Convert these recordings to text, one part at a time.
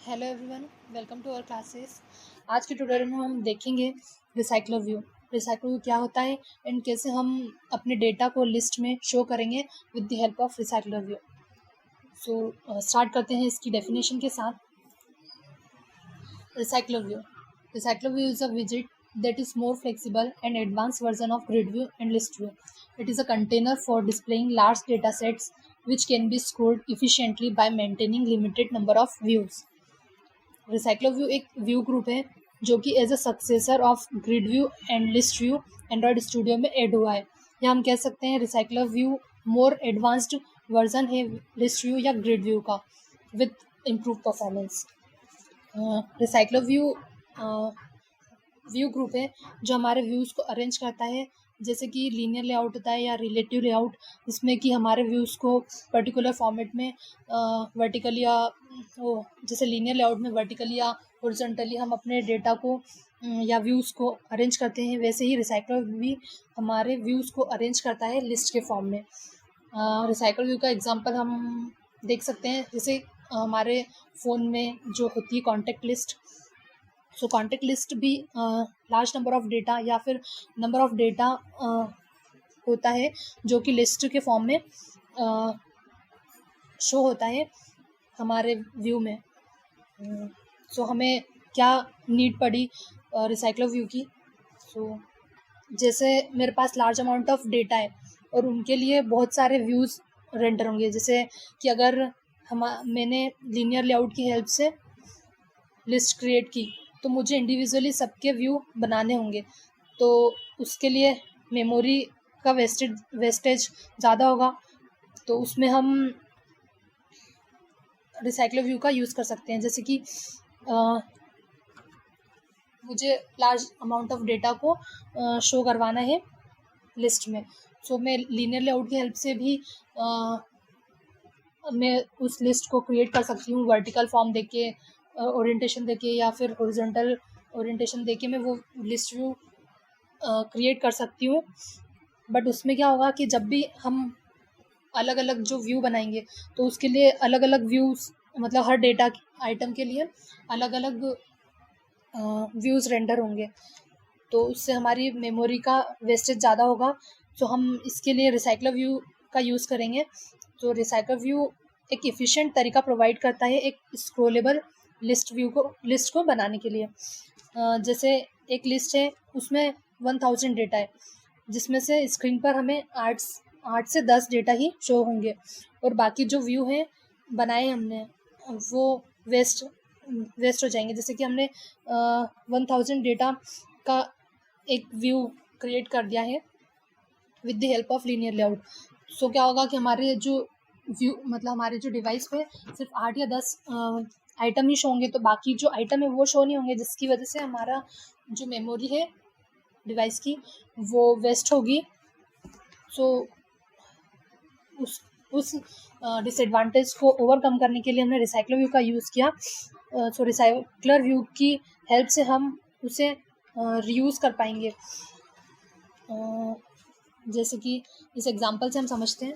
Hello everyone, welcome to our classes. आज के tutorial में हम देखेंगे रिसाइक्लर व्यू। रिसाइक्लर व्यू क्या होता है एंड कैसे हम अपने डेटा को लिस्ट में शो करेंगे with the help of recycler view. So start करते हैं इसकी डेफिनेशन के साथ। Recycler view is a widget that is more flexible and advanced version of grid view and list view. It is a container for displaying large data sets which can be scrolled efficiently by maintaining limited number of views. Recycler view एक view group है जो कि as a successor of grid view and list view Android Studio में add हुआ है, या हम कह सकते हैं recycler view more advanced version है लिस्ट व्यू या ग्रिड व्यू का with improve performance. Recycler view group है जो हमारे व्यूज़ को अरेंज करता है, जैसे कि लीनियर लेआउट होता है या रिलेटिव लेआउट, जिसमें कि हमारे व्यूज़ को पर्टिकुलर फॉर्मेट में वर्टिकली या वो जैसे लीनियर लेआउट में वर्टिकली या हॉरिजॉन्टली हम अपने डेटा को या व्यूज़ को अरेंज करते हैं, वैसे ही रिसाइक्लर भी हमारे व्यूज़ को अरेंज करता है लिस्ट के फॉर्म में। रिसाइक्लर व्यू का एग्जांपल हम देख सकते हैं, जैसे हमारे फ़ोन में जो होती है कॉन्टैक्ट लिस्ट। सो कॉन्टैक्ट लिस्ट भी लार्ज नंबर ऑफ डेटा या फिर नंबर ऑफ डेटा होता है जो कि लिस्ट के फॉर्म में शो होता है हमारे व्यू में। सो हमें क्या नीड पड़ी रिसाइक्लर व्यू की। सो जैसे मेरे पास लार्ज अमाउंट ऑफ डेटा है और उनके लिए बहुत सारे व्यूज़ रेंडर होंगे, जैसे कि अगर मैंने लीनियर लेआउट की हेल्प से लिस्ट क्रिएट की तो मुझे इंडिविजुअली सबके व्यू बनाने होंगे, तो उसके लिए मेमोरी का वेस्टेज ज़्यादा होगा, तो उसमें हम रिसाइक्लर व्यू का यूज़ कर सकते हैं। जैसे कि मुझे लार्ज अमाउंट ऑफ डेटा को शो करवाना है लिस्ट में, सो मैं लीनियर लेआउट की हेल्प से भी मैं उस लिस्ट को क्रिएट कर सकती हूँ वर्टिकल फॉर्म देके, ओरिएंटेशन देके या फिर हॉरिजॉन्टल ओरिएंटेशन देके मैं वो लिस्ट व्यू क्रिएट कर सकती हूँ। बट उसमें क्या होगा कि जब भी हम अलग अलग जो व्यू बनाएंगे तो उसके लिए अलग अलग व्यूज़, मतलब हर डेटा आइटम के लिए अलग अलग व्यूज़ रेंडर होंगे, तो उससे हमारी मेमोरी का वेस्टेज ज़्यादा होगा। तो हम इसके लिए रिसाइक्लर व्यू का यूज़ करेंगे। तो रिसाइक्लर व्यू एक एफिशिएंट तरीका प्रोवाइड करता है एक स्क्रॉलेबल लिस्ट को बनाने के लिए। जैसे एक लिस्ट है, उसमें 1000 डेटा है, जिसमें से स्क्रीन पर हमें 8 से 10 डेटा ही शो होंगे और बाकी जो व्यू हैं बनाए हमने वो वेस्ट हो जाएंगे। जैसे कि हमने 1000 डेटा का एक व्यू क्रिएट कर दिया है with the help of linear layout. So क्या होगा कि हमारे जो व्यू, मतलब हमारे जो डिवाइस पे सिर्फ 8 या 10 आइटम ही शो होंगे, तो बाकी जो आइटम है वो शो नहीं होंगे, जिसकी वजह से हमारा जो मेमोरी है डिवाइस की वो वेस्ट होगी। सो उस डिसएडवांटेज को ओवरकम करने के लिए हमने रिसाइक्लर व्यू का यूज़ किया। सो रिसाइक्लर व्यू की हेल्प से हम उसे रीयूज़ कर पाएंगे। जैसे कि इस एग्जांपल से हम समझते हैं।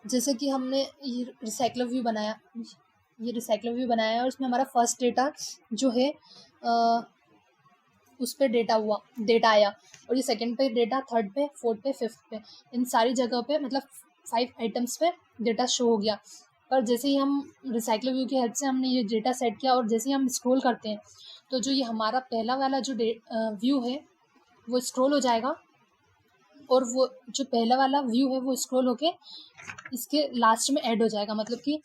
जैसे कि हमने ये रिसाइक्लर व्यू बनाया है और उसमें हमारा फर्स्ट डेटा जो है उस पर डेटा आया, और ये सेकंड पे डेटा, थर्ड पे, फोर्थ पे, फिफ्थ पे, इन सारी जगह पे मतलब 5 आइटम्स पे डेटा शो हो गया। पर जैसे ही हम रिसाइक्लर व्यू की हेल्प से हमने ये डेटा सेट किया और जैसे ही हम स्क्रॉल करते हैं तो जो ये हमारा पहला वाला जो व्यू है वो स्क्रॉल हो जाएगा, और वो जो पहला वाला व्यू है वो स्क्रॉल होके इसके लास्ट में ऐड हो जाएगा, मतलब कि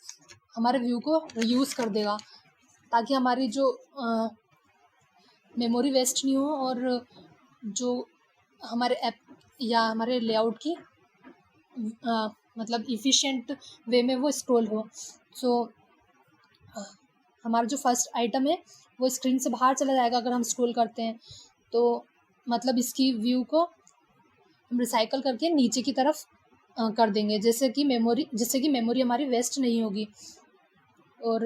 हमारे व्यू को रीयूज़ कर देगा, ताकि हमारी जो मेमोरी वेस्ट नहीं हो और जो हमारे ऐप या हमारे लेआउट की मतलब इफ़िशिएंट वे में वो स्क्रॉल हो। सो हमारा जो फर्स्ट आइटम है वो स्क्रीन से बाहर चला जाएगा अगर हम स्क्रॉल करते हैं, तो मतलब इसकी व्यू को हम रिसाइकल करके नीचे की तरफ कर देंगे, जिससे कि मेमोरी हमारी वेस्ट नहीं होगी। और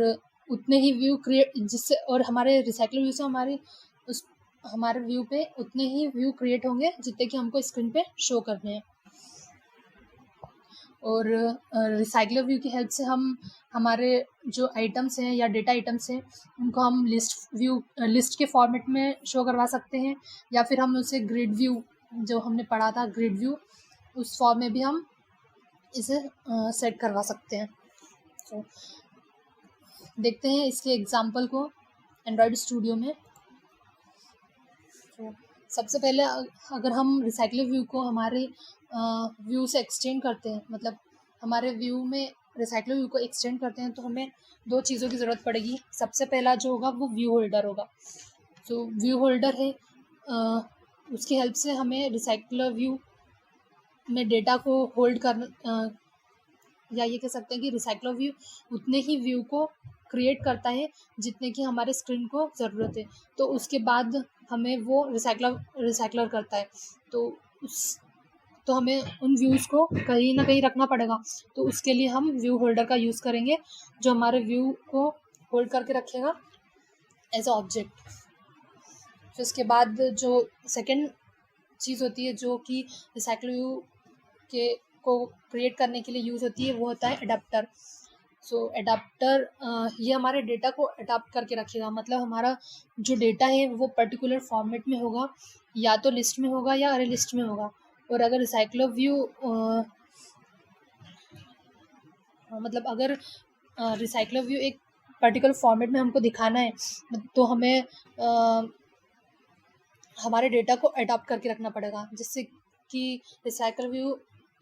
उतने ही व्यू क्रिएट जिससे, और हमारे रिसाइकल व्यू से हमारे व्यू पे उतने ही व्यू क्रिएट होंगे जितने कि हमको स्क्रीन पे शो करने हैं। और रिसाइकलर व्यू की हेल्प से हम हमारे जो आइटम्स हैं या डेटा आइटम्स हैं उनको हम लिस्ट के फॉर्मेट में शो करवा सकते हैं, या फिर हम उसे ग्रिड व्यू, जो हमने पढ़ा था ग्रिड व्यू, उस फॉर्म में भी हम इसे सेट करवा सकते हैं। तो देखते हैं इसके एग्जांपल को एंड्रॉयड स्टूडियो में। तो सबसे पहले अगर हम रिसाइकलर व्यू को हमारे व्यू से एक्सटेंड करते हैं, मतलब हमारे व्यू में रिसाइकलर व्यू को एक्सटेंड करते हैं, तो हमें दो चीज़ों की ज़रूरत पड़ेगी। सबसे पहला जो होगा वो व्यू होल्डर होगा। तो व्यू होल्डर है, उसकी हेल्प से हमें रिसाइकलर व्यू में डेटा को होल्ड करना, या ये कह सकते हैं कि रिसाइकलर व्यू उतने ही व्यू को क्रिएट करता है जितने की हमारे स्क्रीन को ज़रूरत है। तो उसके बाद हमें वो रिसाइकलर करता है। तो उस तो हमें उन व्यूज़ को कहीं ना कहीं रखना पड़ेगा। तो उसके लिए हम व्यू होल्डर का यूज़ करेंगे, जो हमारे व्यू को होल्ड करके रखेगा एज अ ऑब्जेक्ट। फिर उसके बाद जो सेकेंड चीज़ होती है जो कि रिसाइकल व्यू के को क्रिएट करने के लिए यूज़ होती है, वो होता है अडाप्टर। सो अडाप्टर ये हमारे डेटा को अडाप्ट करके रखेगा। मतलब हमारा जो डेटा है वो पर्टिकुलर फॉर्मेट में होगा, या तो लिस्ट में होगा या अरे लिस्ट में होगा। और अगर रिसाइकलर व्यू मतलब अगर रिसाइकलर व्यू एक पर्टिकुलर फॉर्मेट में हमको दिखाना है, तो हमें हमारे डेटा को अडॉप्ट करके रखना पड़ेगा, जिससे कि रिसाइकल व्यू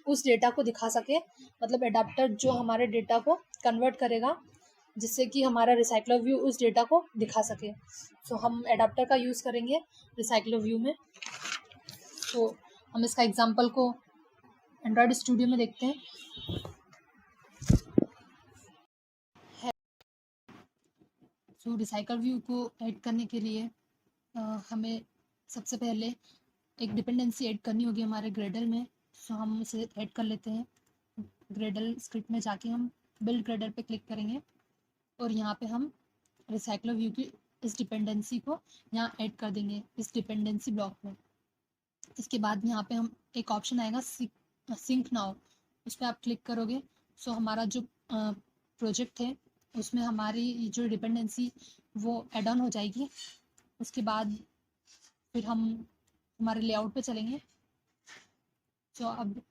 उस डेटा को दिखा सके। मतलब एडाप्टर जो हमारे डेटा को कन्वर्ट करेगा, जिससे कि हमारा रिसाइकलर व्यू उस डेटा को दिखा सके। सो हम एडाप्टर का यूज़ करेंगे रिसाइकलर व्यू में। तो हम इसका एग्जांपल को एंड्रॉयड स्टूडियो में देखते हैं। सो रिसाइकल व्यू को ऐड करने के लिए हमें सबसे पहले एक डिपेंडेंसी ऐड करनी होगी हमारे ग्रेडल में। सो हम इसे ऐड कर लेते हैं। ग्रेडल स्क्रिप्ट में जाके हम बिल्ड ग्रेडल पे क्लिक करेंगे, और यहाँ पे हम रिसाइकलर व्यू की इस डिपेंडेंसी को यहाँ ऐड कर देंगे इस डिपेंडेंसी ब्लॉक में। इसके बाद यहाँ पे हम एक ऑप्शन आएगा सिंक नाउ, उस पर आप क्लिक करोगे। सो हमारा जो प्रोजेक्ट है उसमें हमारी जो डिपेंडेंसी वो एड ऑन हो जाएगी। उसके बाद फिर हम हमारे लेआउट पे चलेंगे। तो अब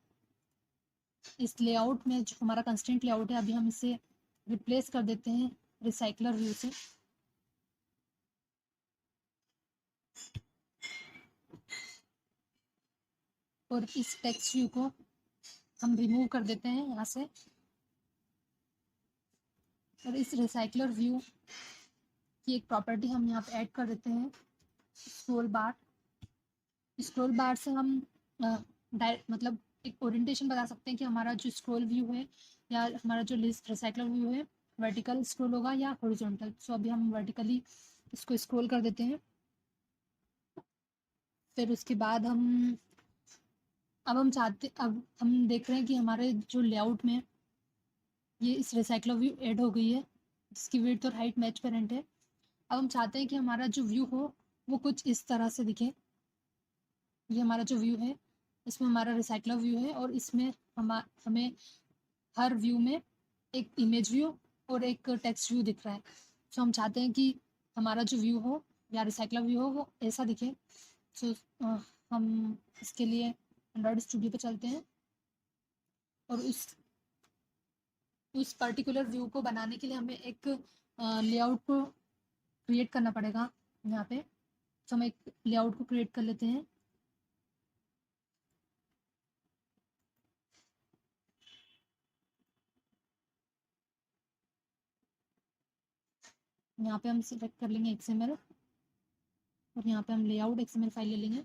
इस लेआउट में जो हमारा कंस्ट्रेंट लेआउट है, अभी हम इसे रिप्लेस कर देते हैं रिसाइकलर व्यू से। और इस टेक्स्ट व्यू को हम रिमूव कर देते हैं यहाँ से। और इस रिसाइकलर व्यू की एक प्रॉपर्टी हम यहाँ पे ऐड कर देते हैं, स्क्रॉल बार। स्क्रॉल बार से हम मतलब एक ओरिएंटेशन बता सकते हैं कि हमारा जो स्क्रॉल व्यू है या हमारा जो लिस्ट रिसाइकलर व्यू है, वर्टिकल स्क्रॉल होगा या हॉरिजॉन्टल। सो अभी हम वर्टिकली इसको स्क्रॉल कर देते हैं। फिर उसके बाद अब हम देख रहे हैं कि हमारे जो लेआउट में ये इस रिसाइकलर व्यू ऐड हो गई है, जिसकी विड्थ और हाइट मैच पेरेंट है। अब हम चाहते हैं कि हमारा जो व्यू हो वो कुछ इस तरह से दिखे। ये हमारा जो व्यू है, इसमें हमारा रिसाइकलर व्यू है, और इसमें हमें हर व्यू में एक इमेज व्यू और एक टेक्स्ट व्यू दिख रहा है। सो हम चाहते हैं कि हमारा जो व्यू हो या रिसाइकलर व्यू हो वो ऐसा दिखे। सो हम इसके लिए एंड्रॉयड स्टूडियो पे चलते हैं, और उस पर्टिकुलर व्यू को बनाने के लिए हमें एक लेआउट को क्रिएट करना पड़ेगा यहाँ पे। तो हम एक लेआउट को क्रिएट कर लेते हैं। यहाँ पे हम सिलेक्ट कर लेंगे XML, और यहाँ पे हम लेआउट XML फाइल ले लेंगे,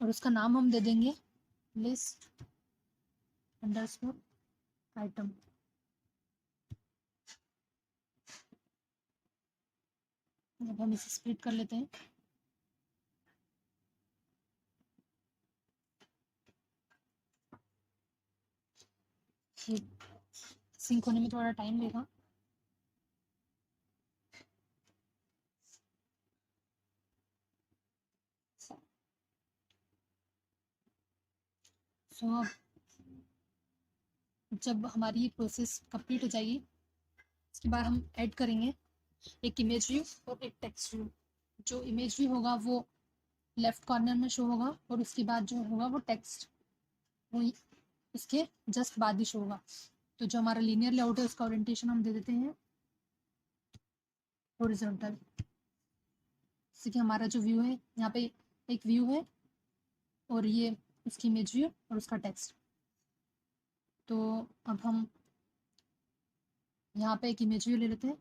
और उसका नाम हम दे देंगे लिस्ट अंडरस्कोर आइटम। अब हम इसे स्प्लिट कर लेते हैं। सिंक होने में थोड़ा टाइम लेगा। सो अब जब हमारी ये प्रोसेस कंप्लीट हो जाएगी, इसके बाद हम ऐड करेंगे एक इमेज व्यू और एक टेक्स्ट व्यू। जो इमेज व्यू होगा वो लेफ्ट कॉर्नर में शो होगा और उसके बाद जो होगा वो टेक्स्ट वो इसके जस्ट बाद ही शो होगा। तो जो हमारा लीनियर लेआउट है उसका ओरिएंटेशन हम दे देते हैं हॉरिजॉन्टल। जैसे कि हमारा जो व्यू है यहाँ पे एक व्यू है और ये उसकी इमेज व्यू और उसका टेक्स्ट। तो अब हम यहाँ पे एक इमेज व्यू ले लेते हैं।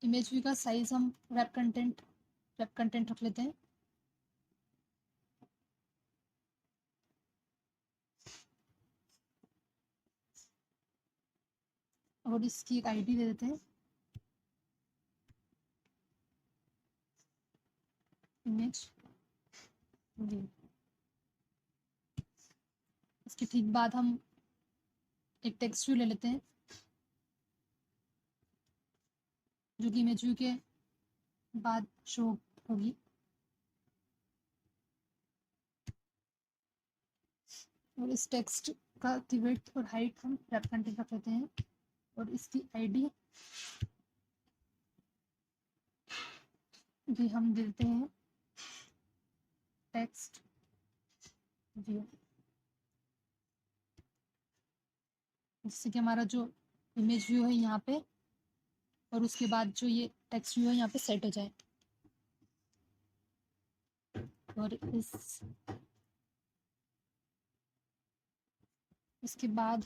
इमेज व्यू का साइज हम रैप कंटेंट रख लेते हैं। और इसकी एक आईडी दे देते हैं, इमेज व्यू। इसके ठीक बाद हम एक टेक्स्ट व्यू ले लेते हैं जो कि इमेज व्यू के बाद शो होगी। और इस टेक्स्ट का की विड्थ और हाइट हम रैप कंटेंट रख लेते हैं और इसकी आईडी भी हम देते हैं टेक्स्ट व्यू। जिससे कि हमारा जो इमेज व्यू है यहाँ पे और उसके बाद जो ये टेक्स्ट व्यू है यहाँ पे सेट हो जाए। और इसके बाद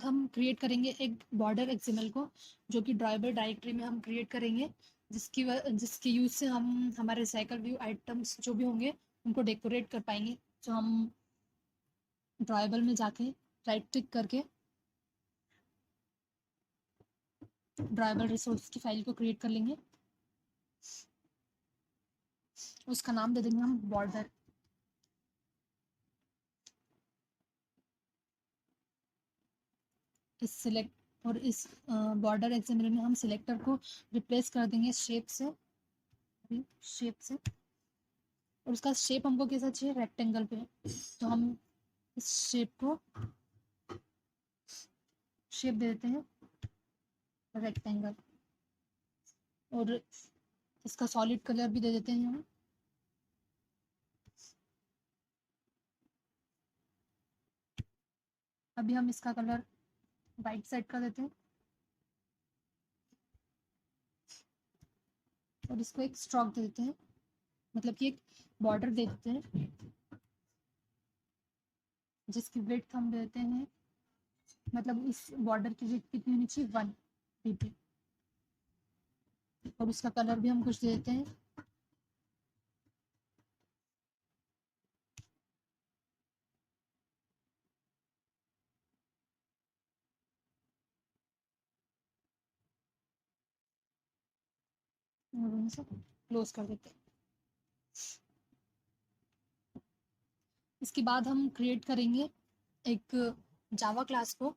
हम क्रिएट करेंगे एक बॉर्डर एक्सएमएल को, जो कि ड्राइवर डायरेक्टरी में हम क्रिएट करेंगे, जिसके यूज से हम हमारे रिसाइकल व्यू आइटम्स जो भी होंगे उनको डेकोरेट कर पाएंगे। तो हम ड्राइवर में जाके राइट क्लिक करके ड्राइवर रिसोर्स की फाइल को क्रिएट कर लेंगे। उसका नाम दे देंगे हम बॉर्डर। इस सिलेक्ट और इस बॉर्डर एक्सएमएल में हम सिलेक्टर को रिप्लेस कर देंगे शेप से। और उसका शेप हमको कैसा चाहिए, रेक्टेंगल पे। तो हम इस शेप को शेप दे देते हैं रेक्टेंगल। और इसका सॉलिड कलर भी दे देते हैं हम। अभी हम इसका कलर वाइट साइड कर देते हैं और इसको एक स्ट्रोक दे देते हैं, मतलब कि एक बॉर्डर दे देते हैं जिसकी विड्थ हम देते हैं, मतलब इस बॉर्डर की विड्थ कितनी होनी चाहिए, 1 pp। और उसका कलर भी हम कुछ दे देते हैं। और इसे क्लोज कर देते हैं। इसके बाद हम क्रिएट करेंगे एक जावा क्लास को,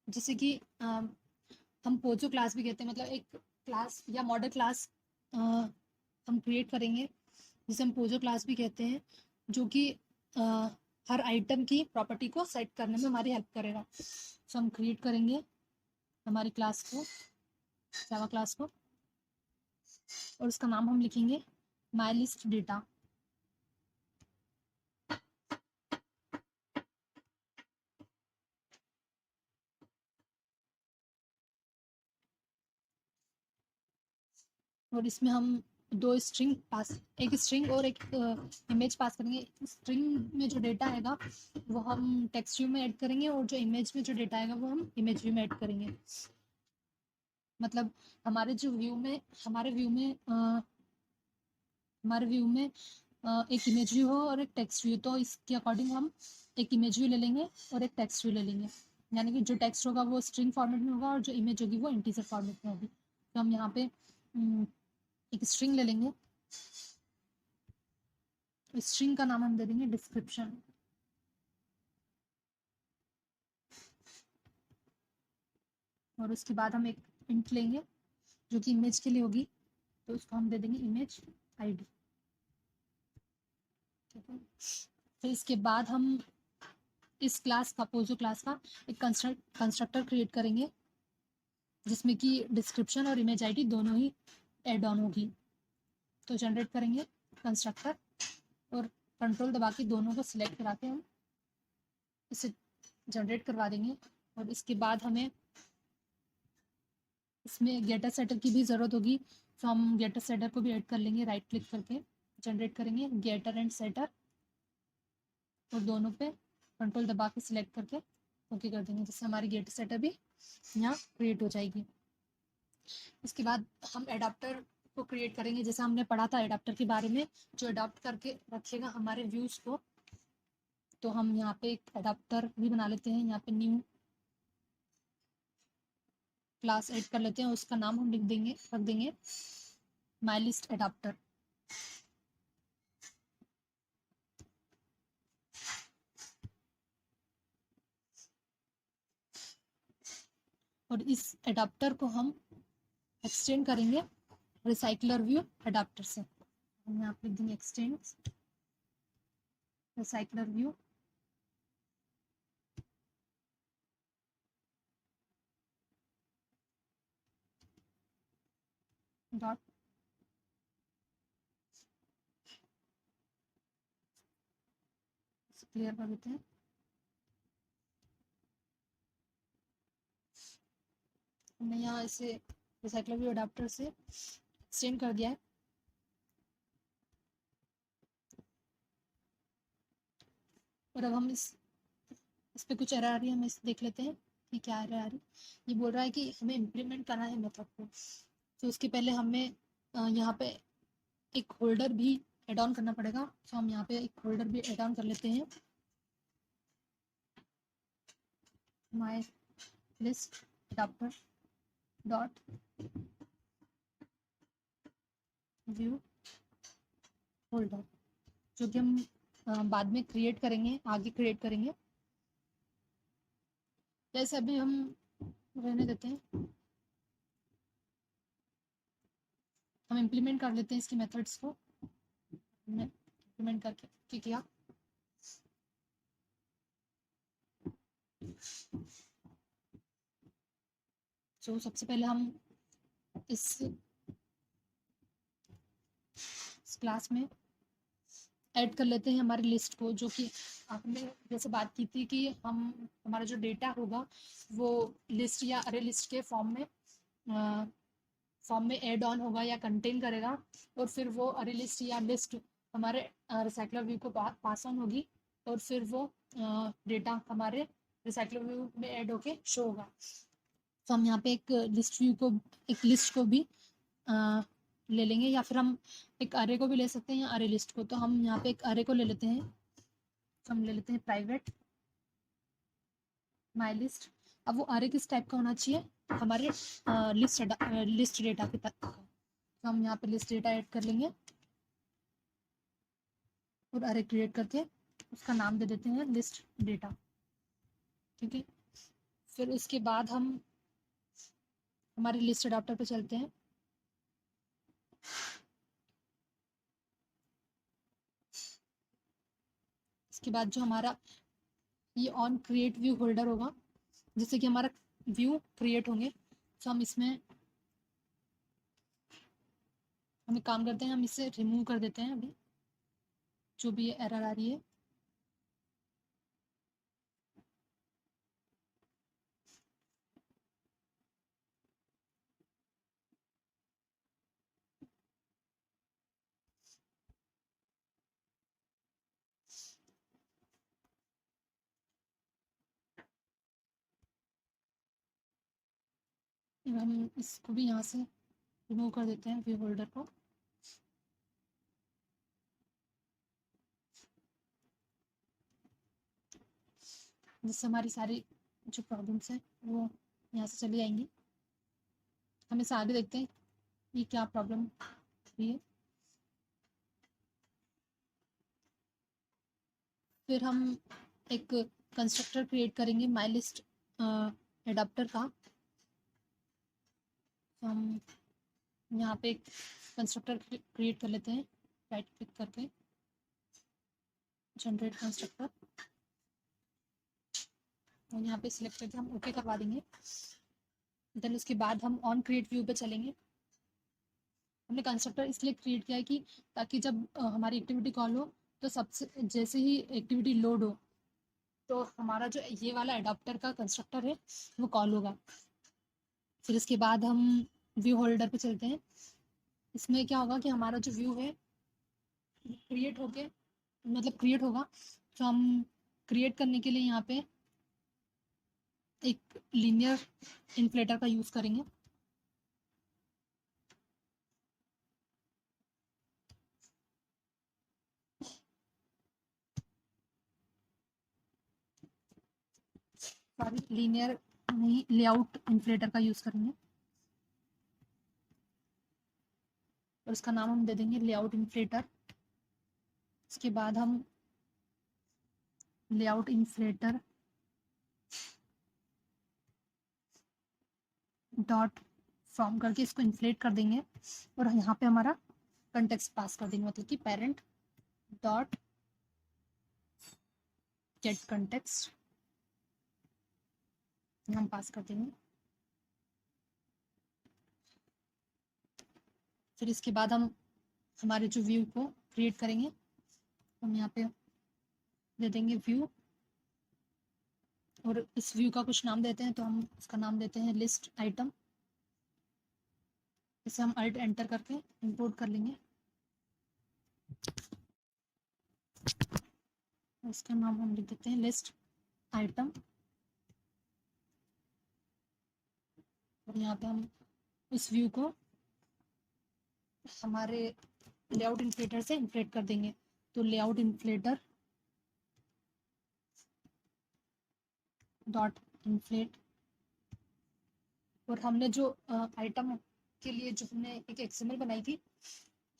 जिसे कि हम पोजो क्लास भी कहते हैं। मतलब एक क्लास या मॉडल क्लास हम क्रिएट करेंगे जिसे हम पोजो क्लास भी कहते हैं, जो कि हर आइटम की प्रॉपर्टी को सेट करने में हमारी हेल्प करेगा। सो हम क्रिएट करेंगे हमारी क्लास को, जावा क्लास को, और उसका नाम हम लिखेंगे माई लिस्ट डेटा। और इसमें हम एक स्ट्रिंग और एक इमेज पास करेंगे। स्ट्रिंग में जो डेटा आएगा वो हम टेक्स्ट व्यू में ऐड करेंगे और जो इमेज में जो डेटा आएगा वो हम इमेज व्यू में ऐड करेंगे। मतलब हमारे जो व्यू में हमारे व्यू में एक इमेज व्यू हो और एक टेक्स्ट व्यू, तो इसके अकॉर्डिंग हम एक इमेज व्यू ले लेंगे और एक टेक्स्ट व्यू ले लेंगे। यानी कि जो टेक्स्ट होगा वो स्ट्रिंग फॉर्मेट में होगा और जो इमेज होगी वो इंटीजर फॉर्मेट में होगी। तो हम यहाँ पे एक स्ट्रिंग ले लेंगे। स्ट्रिंग का नाम हम दे देंगे डिस्क्रिप्शन। और उसके बाद हम एक इंट लेंगे जो कि इमेज के लिए होगी, तो उसको हम दे देंगे इमेज आईडी। ठीक है, फिर इसके बाद हम इस क्लास का पोजो क्लास का एक कंस्ट्रक्टर क्रिएट करेंगे जिसमें कि डिस्क्रिप्शन और इमेज आईडी दोनों ही एड ऑन होगी। तो जनरेट करेंगे कंस्ट्रक्टर और कंट्रोल दबा के दोनों को सिलेक्ट करा के हम इसे जनरेट करवा देंगे। और इसके बाद हमें इसमें गेटर सेटर की भी ज़रूरत होगी, तो हम गेटर सेटर को भी ऐड कर लेंगे। राइट क्लिक करके जनरेट करेंगे गेटर एंड सेटर और दोनों पे कंट्रोल दबा के सिलेक्ट करके ओके कर देंगे, जिससे हमारी गेटर सेटर भी यहाँ क्रिएट हो जाएगी। इसके बाद हम एडाप्टर को क्रिएट करेंगे, जैसे हमने पढ़ा था एडाप्टर के बारे में, जो अडॉप्ट करके रखेगा हमारे व्यूज़ को। तो हम यहाँ पे एक एडाप्टर भी बना लेते हैं, यहाँ पे न्यू क्लास ऐड कर लेते हैं, उसका नाम हम रख देंगे माई लिस्ट एडाप्टर। और इस एडाप्टर को हम एक्सटेंड करेंगे रिसाइकलर व्यू एडाप्टर से। हम यहाँ पे लिख देंगे extend recycler view dot clear कर देते हैं। हमने यहाँ इसे रिसाइकलर व्यू एडाप्टर से एक्सटेंड कर दिया है। और अब हम इस पे कुछ एरर आ रही है, हम इसे देख लेते हैं कि क्या एरर आ रही है। ये बोल रहा है कि हमें इम्प्लीमेंट करना है मेथड को, तो उसके पहले हमें यहाँ पे एक होल्डर भी एड ऑन करना पड़ेगा। तो हम यहाँ पे एक होल्डर भी एड ऑन कर लेते हैं, my list adapter dot view holder, जो कि हम बाद में क्रिएट करेंगे, आगे क्रिएट करेंगे। जैसे अभी हम रहने देते हैं, हम इम्प्लीमेंट कर लेते हैं इसके मेथड्स को। हमने इम्प्लीमेंट करके किया। तो सबसे पहले हम इस क्लास में ऐड कर लेते हैं हमारी लिस्ट को, जो कि आपने जैसे बात की थी कि हमारा जो डेटा होगा वो लिस्ट या अरे लिस्ट के फॉर्म में ऐड ऑन होगा या कंटेन करेगा, और फिर वो अरे लिस्ट या लिस्ट हमारे रिसाइकलर व्यू को पास ऑन होगी, और फिर वो डेटा हमारे रिसाइकलर व्यू में ऐड होके शो होगा। तो हम यहाँ पे एक लिस्ट को भी ले लेंगे, या फिर हम एक अरे को भी ले सकते हैं या अरे लिस्ट को। तो हम यहाँ पे एक अरे को ले लेते हैं, तो हम ले लेते हैं प्राइवेट माई लिस्ट। अब वो अरे किस टाइप का होना चाहिए, हमारे लिस्ट डेटा के तक का। तो हम यहाँ पे लिस्ट डेटा ऐड कर लेंगे और अरे क्रिएट करके उसका नाम दे देते हैं लिस्ट डेटा। ठीक है, फिर उसके बाद हम हमारे लिस्ट अडाप्टर पे चलते हैं। इसके बाद जो हमारा ये ऑन क्रिएट व्यू होल्डर होगा, जिससे कि हमारा व्यू क्रिएट होंगे। तो हम इसमें हम एक काम करते हैं, हम इसे रिमूव कर देते हैं अभी, जो भी ये एरर आ रही है। हम इसको भी यहाँ से रिमूव कर देते हैं व्यू होल्डर को। जिससे हमारी सारी जो प्रॉब्लम्स हैं वो यहाँ से चली जाएंगी। हम इसे आगे देखते हैं ये क्या प्रॉब्लम है। फिर हम एक कंस्ट्रक्टर क्रिएट करेंगे माई लिस्ट एडाप्टर का, तो हम यहाँ पे एक कंस्ट्रक्टर क्रिएट कर लेते हैं, राइट क्लिक करके जनरेट कंस्ट्रक्टर, और यहाँ पे सिलेक्ट करके हम ओके करवा देंगे। देन उसके बाद हम ऑन क्रिएट व्यू पे चलेंगे। हमने कंस्ट्रक्टर इसलिए क्रिएट किया है कि ताकि जब हमारी एक्टिविटी कॉल हो तो सबसे जैसे ही एक्टिविटी लोड हो तो हमारा जो ये वाला एडाप्टर का कंस्ट्रक्टर है वो कॉल होगा। फिर इसके बाद हम व्यू होल्डर पे चलते हैं। इसमें क्या होगा कि हमारा जो व्यू है क्रिएट होके मतलब क्रिएट होगा, तो हम क्रिएट करने के लिए यहाँ पे एक लीनियर इन्फ्लेटर का यूज़ करेंगे। सॉरी, लीनियर नहीं, लेआउट इन्फ्लेटर का यूज़ करेंगे, और उसका नाम हम दे देंगे लेआउट इन्फ्लेटर। उसके बाद हम लेआउट इन्फ्लेटर डॉट फ्रॉम करके इसको इन्फ्लेट कर देंगे, और यहाँ पे हमारा कंटेक्स्ट पास कर देंगे, मतलब कि पेरेंट डॉट गेट कंटेक्स्ट हम पास कर देंगे। फिर इसके बाद हम हमारे जो व्यू को क्रिएट करेंगे, हम यहाँ पे दे देंगे व्यू, और इस व्यू का कुछ नाम देते हैं, तो हम इसका नाम देते हैं लिस्ट आइटम। इसे हम अल्ट एंटर करके इंपोर्ट कर लेंगे। इसका नाम हम लिख देते हैं लिस्ट आइटम, और यहाँ पे हम इस व्यू को हमारे लेआउट इन्फ्लेटर से इन्फ्लेट कर देंगे। तो लेआउट इन्फ्लेटर डॉट इन्फ्लेट, और हमने जो आइटम के लिए जो हमने एक एक्सएमएल बनाई थी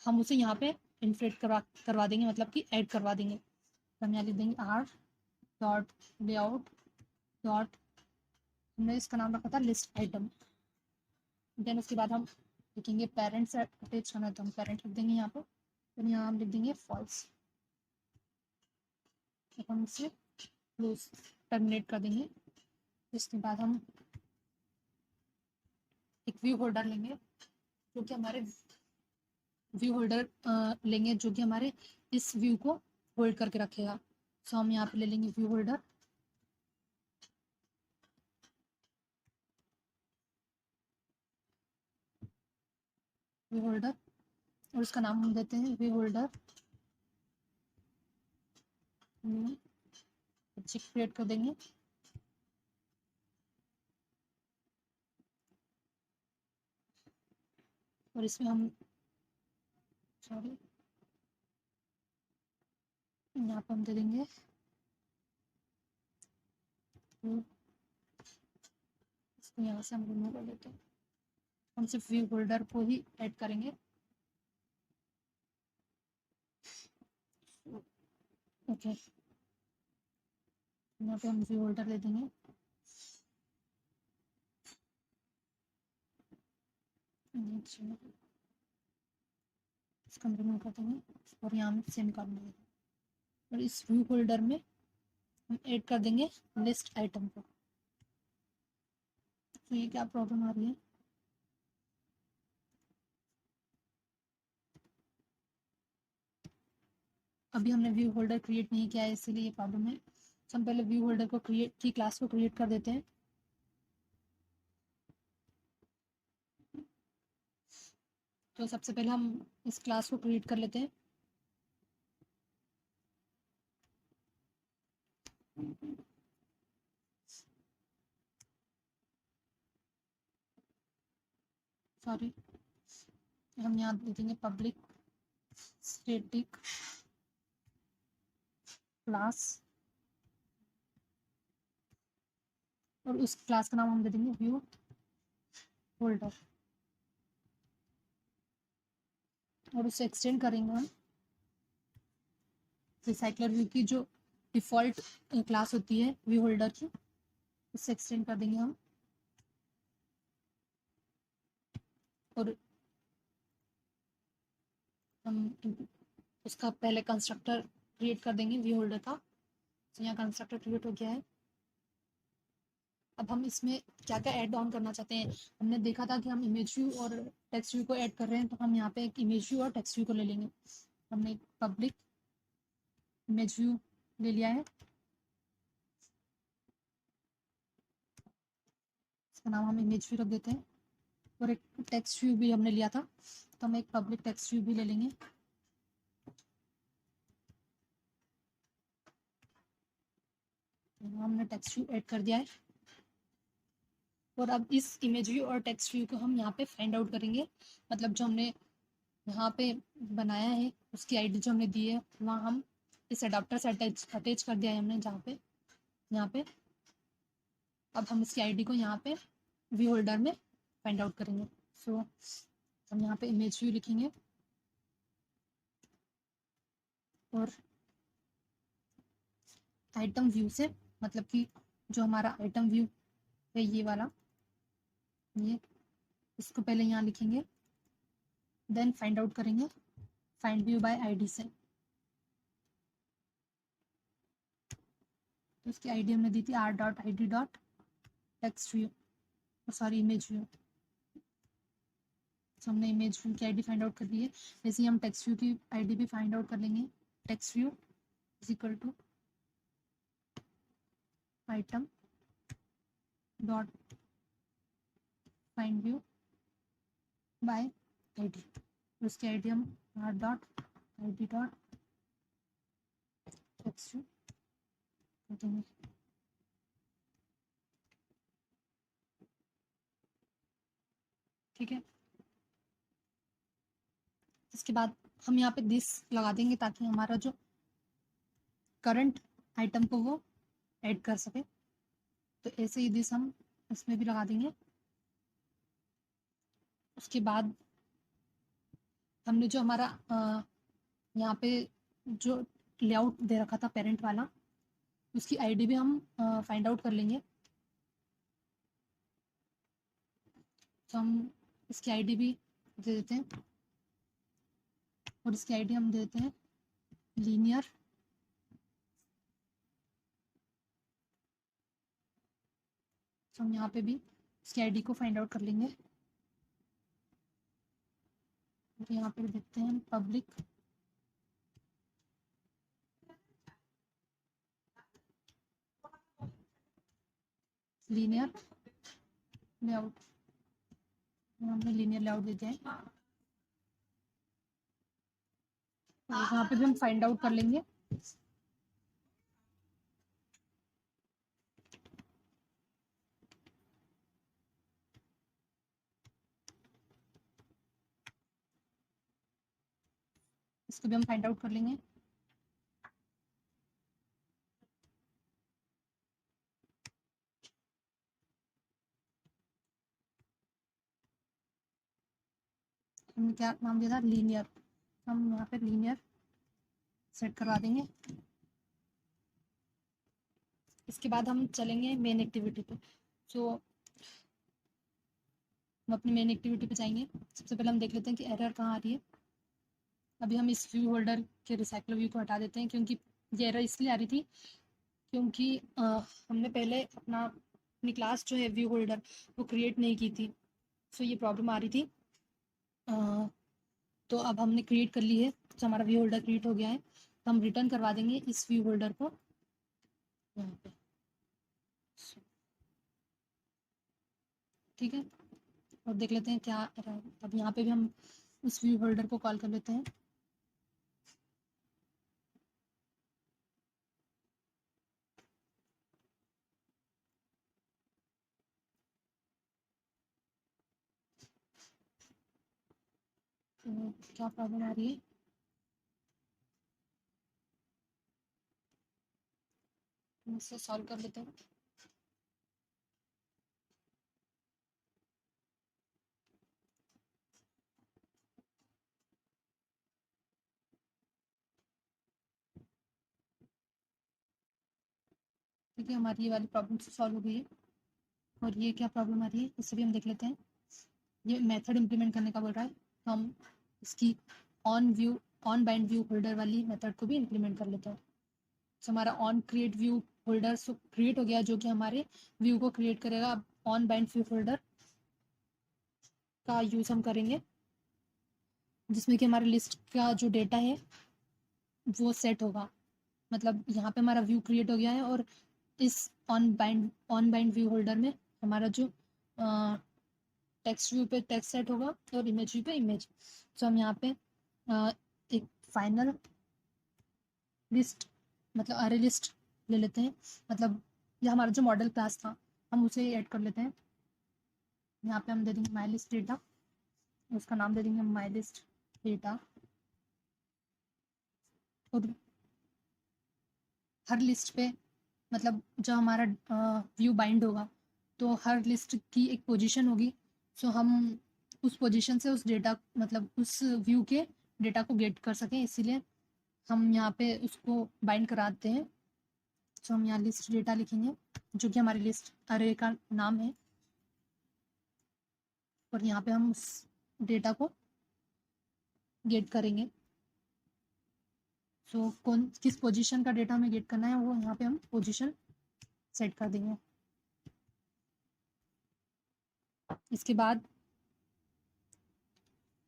हम उसे यहाँ पे इन्फ्लेट करवा देंगे, मतलब कि ऐड करवा देंगे। तो हम यहाँ लिख देंगे आर डॉट लेआउट डॉट, हमने इसका नाम रखा था लिस्ट आइटम। देन उसके बाद हम लिखेंगे पेरेंट्स अटैच करना है, तो हम पेरेंट लिख देंगे यहाँ पर, फिर यहाँ हम लिख देंगे फॉल्स। तो हम इसे क्लोज टर्मिनेट कर देंगे। इसके बाद हम एक व्यू होल्डर लेंगे जो कि हमारे व्यू होल्डर लेंगे जो कि हमारे इस व्यू को होल्ड करके रखेगा। सो हम यहाँ पे ले लेंगे व्यू होल्डर, और उसका नाम हम देते हैं व्यू होल्डर क्रिएट कर देंगे। और इसमें हम सॉरी यहाँ पे हम दे देंगे इसको यहाँ से हम रिमूव कर देते हैं, हम सिर्फ व्यू होल्डर को ही ऐड करेंगे। ओके, यहाँ पे हम व्यू होल्डर दे देंगे। इसको हम रिमूव कर देंगे और यहाँ हम सेम कर देंगे, और इस व्यू होल्डर में हम ऐड कर देंगे लिस्ट आइटम को। तो ये क्या प्रॉब्लम आ रही है, अभी हमने व्यू होल्डर क्रिएट नहीं किया है इसीलिए ये प्रॉब्लम है। तो हम पहले व्यू होल्डर को क्रिएट की क्लास को क्रिएट कर देते हैं। तो सबसे पहले हम इस क्लास को क्रिएट कर लेते हैं। सॉरी, हम यहाँ दे देंगे पब्लिक स्टैटिक क्लास, और उस क्लास का नाम हम दे देंगे व्यू होल्डर, और उसे एक्सटेंड करेंगे हम रिसाइकलर व्यू की जो डिफ़ॉल्ट क्लास होती है व्यू होल्डर की, उससे एक्सटेंड कर देंगे हम। और हम उसका पहले कंस्ट्रक्टर क्रिएट कर देंगे व्यू होल्डर का। तो यहाँ कंस्ट्रक्टर क्रिएट हो गया है। अब हम इसमें क्या क्या ऐड ऑन करना चाहते हैं। हमने देखा था कि हम इमेज व्यू और टेक्स्ट व्यू को ऐड कर रहे हैं, तो हम यहाँ पे एक इमेज व्यू और टेक्स्ट व्यू को ले लेंगे। हमने पब्लिक इमेज व्यू ले लिया है, इसका नाम हम इमेज व्यू रख देते हैं। और एक टेक्स्ट व्यू भी हमने लिया था, तो हम एक पब्लिक टेक्स्ट व्यू भी ले लेंगे। हमने टेक्स्ट व्यू ऐड कर दिया है। और अब इस इमेज व्यू और टेक्स्ट व्यू को हम यहाँ पे फाइंड आउट करेंगे। मतलब जो हमने यहाँ पे बनाया है उसकी आईडी जो हमने दी है, वहाँ हम इस अडाप्टर से अटैच कर दिया है हमने, जहाँ पे यहाँ पे। अब हम इसकी आईडी को यहाँ पे व्यू होल्डर में फाइंड आउट करेंगे। सो हम यहाँ पे इमेज व्यू लिखेंगे और आइटम व्यू से, मतलब कि जो हमारा आइटम व्यू है ये वाला, ये इसको पहले यहाँ लिखेंगे, देन फाइंड आउट करेंगे फाइंड व्यू बाय आईडी से। तो इसकी आईडी हमने दी थी r.id. Text view, sorry image view. तो हमने इमेज व्यू की आईडी फाइंड आउट कर ली है। वैसे ही हम टेक्स्ट व्यू की आईडी भी फाइंड आउट कर लेंगे। Text view is equal to item dot find view by ID. उसकी आईडी हम r.id. टेक्स्ट व्यू कर देंगे। ठीक है, इसके बाद हम यहाँ पे दिस लगा देंगे ताकि हमारा जो करंट आइटम को वो ऐड कर सके। तो ऐसे ही दिस हम इसमें भी लगा देंगे। उसके बाद हमने जो हमारा यहाँ पे जो लेआउट दे रखा था पेरेंट वाला, उसकी आईडी भी हम फाइंड आउट कर लेंगे। तो हम इसकी आईडी भी दे देते हैं और इसकी आईडी हम दे देते हैं लीनियर तो हम यहाँ पे भी इसकी आईडी को फाइंड आउट कर लेंगे। और यहाँ पे देखते हैं पब्लिक लीनियर लेआउट, हमने लीनियर लेआउट दे दिया है। और यहाँ पे भी हम फाइंड आउट कर लेंगे इसको भी हम फाइंड आउट कर लेंगे। हमने क्या नाम दिया था, लीनियर। हम यहाँ पे लीनियर सेट करवा देंगे। इसके बाद हम चलेंगे मेन एक्टिविटी पे। सो हम अपनी मेन एक्टिविटी पे जाएंगे। सबसे पहले हम देख लेते हैं कि एरर कहाँ आ रही है। अभी हम इस व्यू होल्डर के रिसाइकल व्यू को हटा देते हैं, क्योंकि ये एरर इसलिए आ रही थी क्योंकि हमने पहले अपनी क्लास जो है व्यू होल्डर वो क्रिएट नहीं की थी। सो ये प्रॉब्लम आ रही थी। तो अब हमने क्रिएट कर ली है, तो हमारा व्यू होल्डर क्रिएट हो गया है। तो हम रिटर्न करवा देंगे इस व्यू होल्डर को यहाँ पे। ठीक है, और देख लेते हैं क्या अब यहाँ पे भी हम उस व्यू होल्डर को कॉल कर लेते हैं। तो क्या प्रॉब्लम आ रही है, हम इसे सॉल्व कर लेते हैं। ठीक है, हमारी ये वाली प्रॉब्लम से सॉल्व हो गई है। और ये क्या प्रॉब्लम आ रही है इसे भी हम देख लेते हैं। ये मेथड इम्प्लीमेंट करने का बोल रहा है, तो हम इसकी ऑन बाइंड व्यू होल्डर वाली मेथड को भी इम्प्लीमेंट कर लेते हैं। तो हमारा on create view holder create हो गया, जो कि हमारे व्यू को क्रिएट करेगा। अब ऑन बाइंड व्यू होल्डर का यूज़ हम करेंगे, जिसमें कि हमारे लिस्ट का जो डेटा है वो सेट होगा। मतलब यहाँ पे हमारा व्यू क्रिएट हो गया है, और इस ऑन बाइंड व्यू होल्डर में हमारा जो टेक्स्ट व्यू पे टेक्स्ट सेट होगा और इमेज व्यू पे इमेज। तो हम यहाँ पे एक फाइनल लिस्ट मतलब अरे लिस्ट ले लेते हैं। मतलब ये हमारा जो मॉडल क्लास था हम उसे ऐड कर लेते हैं। यहाँ पे हम दे देंगे माई लिस्ट डेटा, उसका नाम दे देंगे हम माई लिस्ट डेटा। और हर लिस्ट पे मतलब जब हमारा व्यू बाइंड होगा तो हर लिस्ट की एक पोजीशन होगी। सो हम उस पोजीशन से उस डेटा मतलब उस व्यू के डेटा को गेट कर सकें, इसीलिए हम यहाँ पे उसको बाइंड कराते हैं। सो हम यहाँ लिस्ट डेटा लिखेंगे, जो कि हमारी लिस्ट अरे का नाम है, और यहाँ पे हम उस डेटा को गेट करेंगे। सो कौन किस पोजीशन का डेटा हमें गेट करना है वो यहाँ पे हम पोजीशन सेट कर देंगे। इसके बाद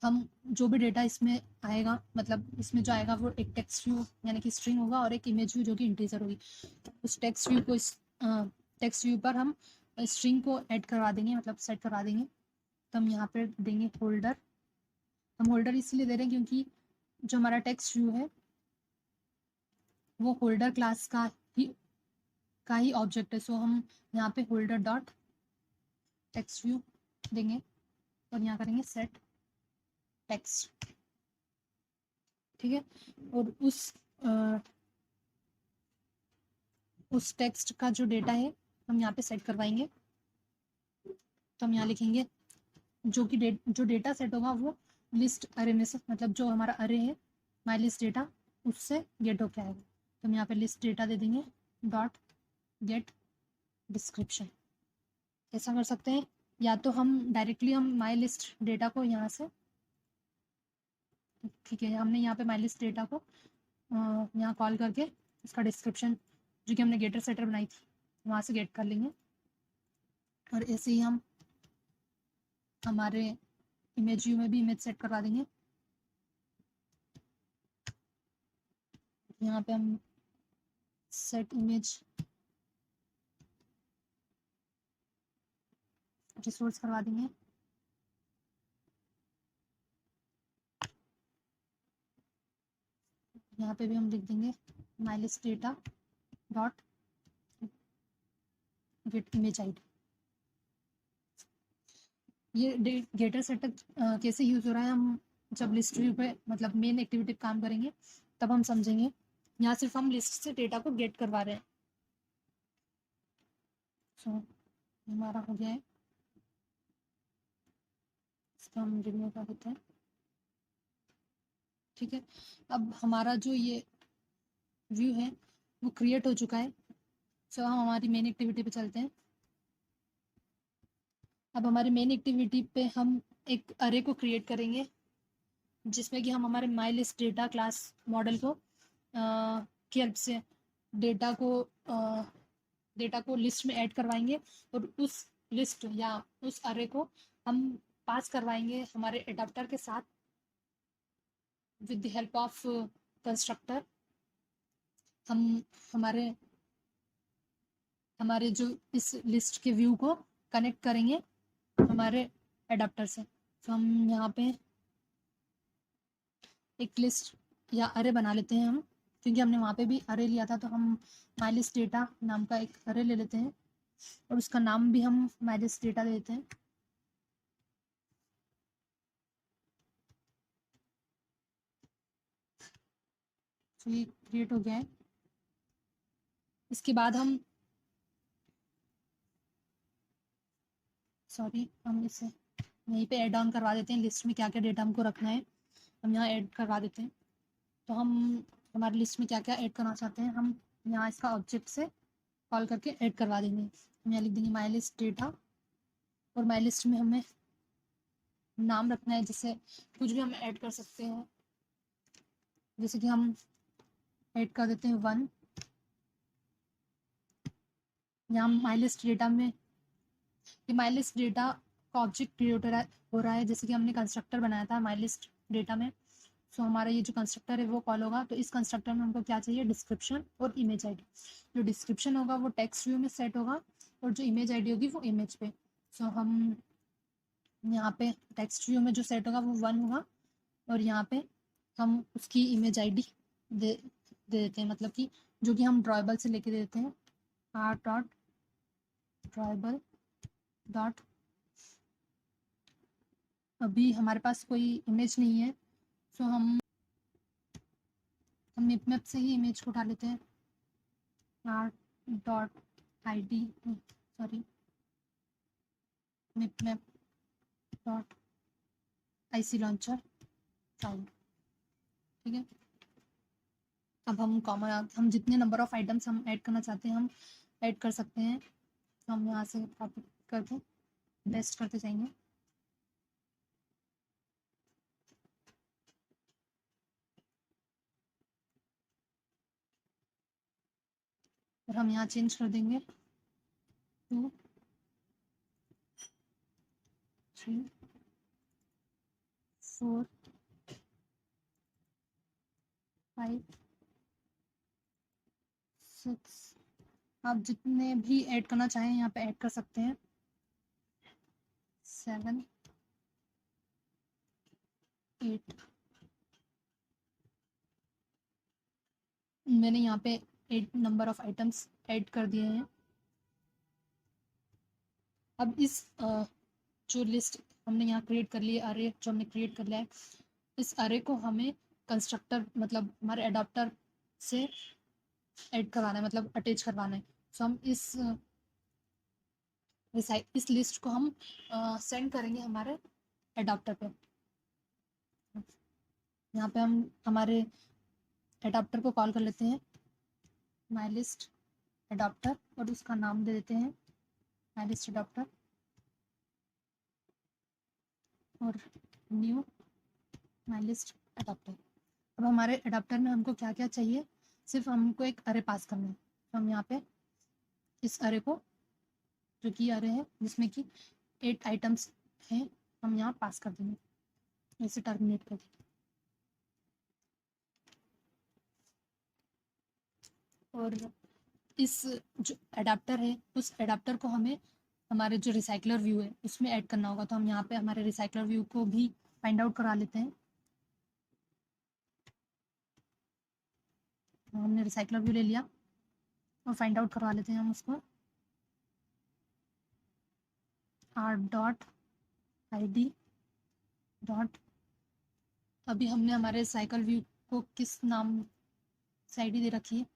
हम जो भी डेटा इसमें आएगा, मतलब इसमें जो आएगा वो एक टेक्स्ट व्यू यानी कि स्ट्रिंग होगा, और एक इमेज व्यू जो कि इंटीजर होगी। उस टेक्स्ट व्यू को इस टेक्स्ट व्यू पर हम स्ट्रिंग को ऐड करवा देंगे, मतलब सेट करवा देंगे। तो हम यहाँ पे देंगे होल्डर। हम होल्डर इसलिए दे रहे हैं क्योंकि जो हमारा टेक्स्ट व्यू है वो होल्डर क्लास का ही ऑब्जेक्ट है। सो हम यहाँ पे होल्डर डॉट टेक्स्ट व्यू देंगे, और यहाँ करेंगे सेट टेक्स्ट। ठीक है, और उस टेक्स्ट का जो डेटा है हम यहाँ पे सेट करवाएंगे। तो हम यहाँ लिखेंगे जो डेटा सेट होगा वो लिस्ट अरे में से, मतलब जो हमारा अरे है माई लिस्ट डेटा उससे गेट होके आएगा। तो हम यहाँ पे लिस्ट डेटा दे देंगे डॉट गेट डिस्क्रिप्शन। ऐसा कर सकते हैं, या तो हम डायरेक्टली हम माई लिस्ट डेटा को यहाँ से, ठीक है, हमने यहाँ पे माई लिस्ट डेटा को यहाँ कॉल करके इसका डिस्क्रिप्शन जो कि हमने गेटर सेटर बनाई थी वहाँ से गेट कर लेंगे। और ऐसे ही हम हमारे इमेज व्यू में भी इमेज सेट करवा देंगे। यहाँ पे हम सेट इमेज रिसोर्स करवा देंगे। यहाँ पे भी हम लिख देंगे my list data dot gate image ID. ये गेटर सेटअप कैसे यूज हो रहा है, हम जब लिस्ट व्यू पे मतलब मेन एक्टिविटी पे काम करेंगे तब हम समझेंगे। यहाँ सिर्फ हम लिस्ट से डेटा को गेट करवा रहे हैं। सो हमारा हो गया है, इसका हम रिव्यू कर देते हैं। ठीक है, अब हमारा जो ये व्यू है वो क्रिएट हो चुका है। सो हम हमारी मेन एक्टिविटी पे चलते हैं। अब हमारी मेन एक्टिविटी पे हम एक अरे को क्रिएट करेंगे, जिसमें कि हम हमारे my list data class model को की हेल्प से डेटा को लिस्ट में ऐड करवाएंगे, और उस लिस्ट या उस अरे को हम पास करवाएंगे हमारे एडाप्टर के साथ with the help of constructor. हम हमारे हमारे जो इस लिस्ट के व्यू को कनेक्ट करेंगे हमारे एडाप्टर से। तो हम यहाँ पे एक लिस्ट या अरे बना लेते हैं हम, क्योंकि हमने वहाँ पे भी अरे लिया था। तो हम माई लिस्ट डेटा नाम का एक अरे ले लेते हैं, और उसका नाम भी हम माई लिस्ट डेटा दे देते हैं। तो ये क्रिएट हो गया है। इसके बाद हम हम इसे यहीं पे ऐड ऑन करवा देते हैं, लिस्ट में क्या क्या डेटा हमको रखना है हम यहाँ ऐड करवा देते हैं। तो हम हमारी लिस्ट में क्या क्या ऐड करना चाहते हैं हम यहाँ इसका ऑब्जेक्ट से कॉल करके ऐड करवा देंगे। हम यहाँ लिख देंगे माई लिस्ट डेटा, और माई लिस्ट में हमें नाम रखना है, जैसे कुछ भी हम ऐड कर सकते हैं, जैसे कि हम ऐड कर देते हैं 1। यहाँ माई लिस्ट डेटा में, ये माई लिस्ट डेटा का ऑब्जेक्ट क्रिएट हो रहा है, जैसे कि हमने कंस्ट्रक्टर बनाया था माई लिस्ट डेटा में। सो हमारा ये जो कंस्ट्रक्टर है वो कॉल होगा। तो इस कंस्ट्रक्टर में हमको क्या चाहिए, डिस्क्रिप्शन और इमेज आईडी। जो डिस्क्रिप्शन होगा वो टेक्स्ट व्यू में सेट होगा, और जो इमेज आईडी होगी वो इमेज पे। सो हम यहाँ पे टेक्स्ट व्यू में जो सेट होगा वो 1 होगा, और यहाँ पे हम उसकी इमेज आईडी दे देते हैं, मतलब कि जो कि हम ड्रॉएबल से लेके दे देते हैं, आर डॉट ड्रॉएबल डॉट। अभी हमारे पास कोई इमेज नहीं है, सो हम मिपमैप से ही इमेज को उठा लेते हैं। R dot I D, sorry, mipmap dot IC launcher file. ठीक है, अब हम जितने नंबर ऑफ आइटम्स हम ऐड करना चाहते हैं हम ऐड कर सकते हैं। तो हम यहाँ से कॉपी करके पेस्ट करते जाएंगे। और हम यहाँ चेंज कर देंगे 2 3 4 5 6। आप जितने भी ऐड करना चाहें यहाँ पे ऐड कर सकते हैं। 7 8। मैंने यहाँ पे 8 नंबर ऑफ आइटम्स ऐड कर दिए हैं। अब इस जो लिस्ट हमने यहाँ क्रिएट कर ली है, अरे जो हमने क्रिएट कर लिया है, इस अरे को हमें कंस्ट्रक्टर मतलब हमारे एडाप्टर से ऐड करवाना है, मतलब अटैच करवाना है। सो हम इस लिस्ट को हम सेंड करेंगे हमारे एडाप्टर पे। यहाँ पे हम हमारे एडाप्टर को कॉल कर लेते हैं, माई लिस्ट एडाप्टर, और उसका नाम दे देते हैं माई लिस्ट एडाप्टर, और न्यू माई लिस्ट एडाप्टर। अब हमारे एडाप्टर में हमको क्या क्या चाहिए, सिर्फ हमको एक अरे पास करना है। तो हम यहाँ पे इस अरे को, जो कि अरे है जिसमें कि 8 आइटम्स हैं, हम यहाँ पास कर देंगे, इसे टर्मिनेट कर देंगे। और इस जो एडाप्टर है उस एडाप्टर को हमें हमारे जो रिसाइकलर व्यू है उसमें ऐड करना होगा। तो हम यहाँ पे हमारे रिसाइकलर व्यू को भी फाइंड आउट करा लेते हैं। हमने रिसाइकलर व्यू ले लिया और फाइंड आउट करवा लेते हैं हम उसको। Are dot I D dot, अभी हमने हमारे साइकिल व्यू को किस नाम से आईडी दे रखी है,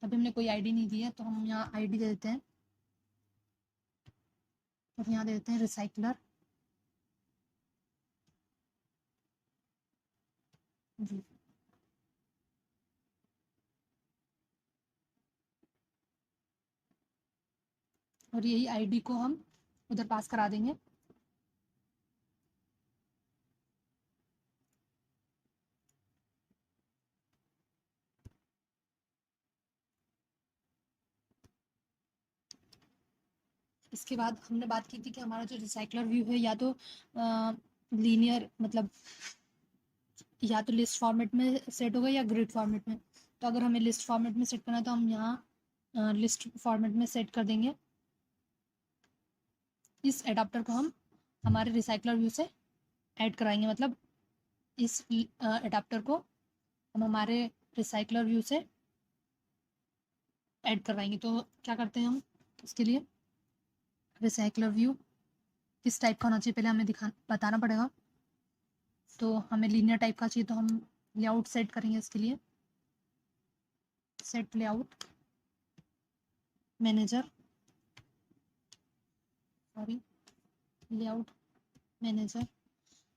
अभी हमने कोई आईडी नहीं दी है, तो हम यहाँ आईडी दे देते हैं, और यहाँ दे देते हैं रिसाइकलर व्यू। और यही आईडी को हम उधर पास करा देंगे। इसके बाद हमने बात की थी कि हमारा जो रिसाइकलर व्यू है या तो लीनियर मतलब या तो लिस्ट फॉर्मेट में सेट होगा या ग्रिड फॉर्मेट में। तो अगर हमें लिस्ट फॉर्मेट में सेट करना है तो हम यहाँ लिस्ट फॉर्मेट में सेट कर देंगे। इस एडाप्टर को हम हमारे रिसाइकलर व्यू से ऐड कराएंगे, मतलब इस एडाप्टर को हम हमारे रिसाइकलर व्यू से ऐड करवाएंगे। तो क्या करते हैं हम इसके लिए, रिसाइकलर व्यू किस टाइप का होना चाहिए पहले हमें बताना पड़ेगा। तो हमें लीनियर टाइप का चाहिए, तो हम लेआउट सेट करेंगे इसके लिए, set layout manager, sorry layout manager.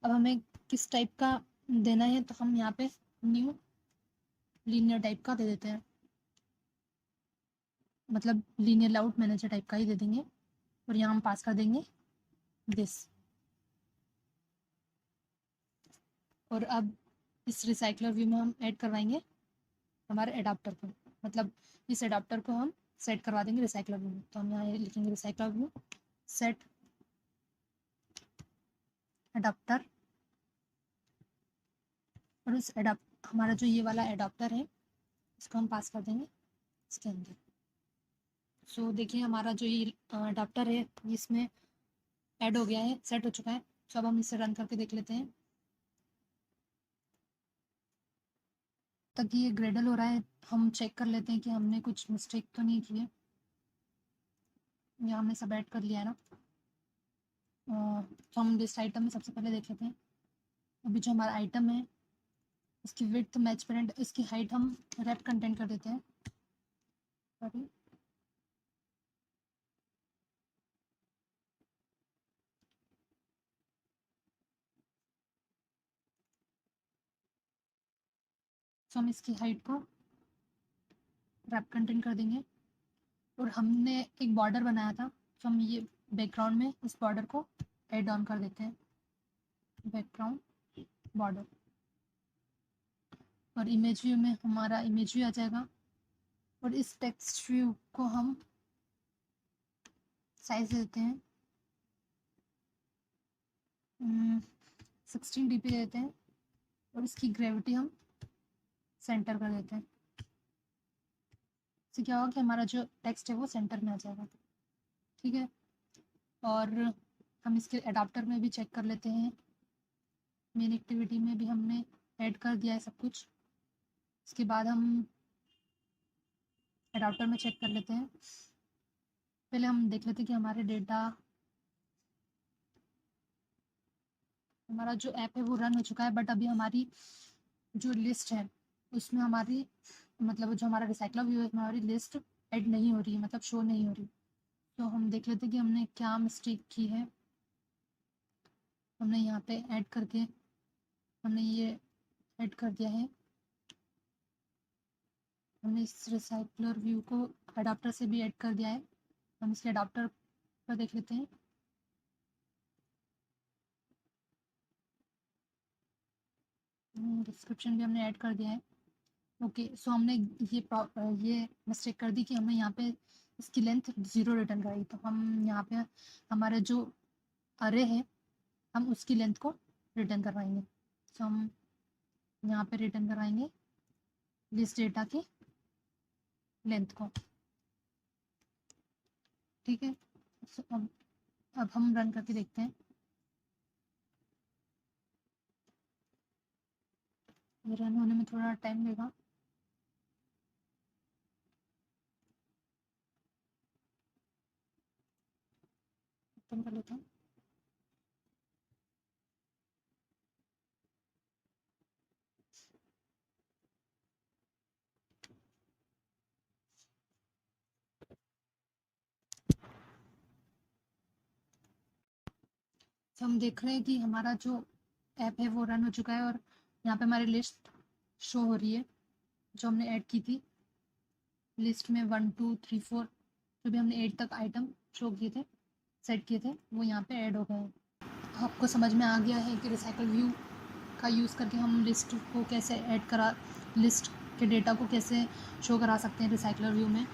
अब हमें किस टाइप का देना है, तो हम यहाँ पे न्यू लीनियर टाइप का दे देते हैं, मतलब लीनियर लेआउट मैनेजर टाइप का ही दे देंगे, और यहाँ हम पास कर देंगे दिस। और अब इस रिसाइकलर व्यू में हम ऐड करवाएंगे हमारे एडाप्टर को, मतलब इस एडाप्टर को हम सेट करवा देंगे रिसाइकलर व्यू में। तो हम यहाँ लिखेंगे रिसाइकलर व्यू सेट एडाप्टर, और इस हमारा जो ये वाला एडाप्टर है इसको हम पास कर देंगे इसके अंदर। सो देखिए हमारा जो ये एडाप्टर है इसमें ऐड हो गया है, सेट हो चुका है। सो अब हम इसे रन करके देख लेते हैं। तक ये ग्रेडल हो रहा है, हम चेक कर लेते हैं कि हमने कुछ मिस्टेक तो नहीं की है। यहाँ हमने सब ऐड कर लिया है ना। तो हम लिस्ट आइटम में सबसे पहले देख लेते हैं। अभी जो हमारा आइटम है इसकी विड्थ मैच पेरेंट, इसकी हाइट हम रैप कंटेंट कर देते हैं। सॉरी, तो हम इसकी हाइट को रैप कंटेंट कर देंगे। और हमने एक बॉर्डर बनाया था, तो हम ये बैकग्राउंड में इस बॉर्डर को ऐड ऑन कर देते हैं, बैकग्राउंड बॉर्डर। और इमेज व्यू में हमारा इमेज व्यू आ जाएगा। और इस टेक्स्ट व्यू को हम साइज देते हैं 16 dp देते हैं। और इसकी ग्रेविटी हम सेंटर कर देते हैं। इससे क्या होगा कि हमारा जो टेक्स्ट है वो सेंटर में आ जाएगा। ठीक है, और हम इसके एडाप्टर में भी चेक कर लेते हैं। मेन एक्टिविटी में भी हमने ऐड कर दिया है सब कुछ। इसके बाद हम एडाप्टर में चेक कर लेते हैं। पहले हम देख लेते हैं कि हमारे डेटा, हमारा जो ऐप है वो रन हो चुका है, बट अभी हमारी जो लिस्ट है उसमें हमारी, मतलब जो हमारा रिसाइकलर व्यू है उसमें हमारी लिस्ट ऐड नहीं हो रही है, मतलब शो नहीं हो रही। तो हम देख लेते हैं कि हमने क्या मिस्टेक की है। हमने यहाँ पे ऐड करके हमने ये ऐड कर दिया है। हमने इस रिसाइकलर व्यू को एडाप्टर से भी ऐड कर दिया है। हम इसके एडाप्टर पर देख लेते हैं। डिस्क्रिप्शन भी हमने ऐड कर दिया है। ओके, सो हमने ये मिस्टेक कर दी कि हमने यहाँ पे इसकी लेंथ 0 रिटर्न कराई। तो हम यहाँ पे हमारे जो अरे है हम उसकी लेंथ को रिटर्न करवाएंगे। सो हम यहाँ पे रिटर्न करवाएंगे लिस्ट डेटा की लेंथ को। ठीक है, सो अब हम रन करके देखते हैं। ये रन होने में थोड़ा टाइम लेगा। ओपन कर लेता हूँ। तो हम देख रहे हैं कि हमारा जो ऐप है वो रन हो चुका है और यहाँ पे हमारी लिस्ट शो हो रही है जो हमने ऐड की थी। लिस्ट में 1 2 3 4 जो भी हमने 8 तक आइटम शो किए थे, सेट किए थे, वो यहाँ पे ऐड हो गए हैं। आपको समझ में आ गया है कि रिसाइकल व्यू का यूज़ करके हम लिस्ट को कैसे ऐड करा, लिस्ट के डेटा को कैसे शो करा सकते हैं रिसाइकलर व्यू में।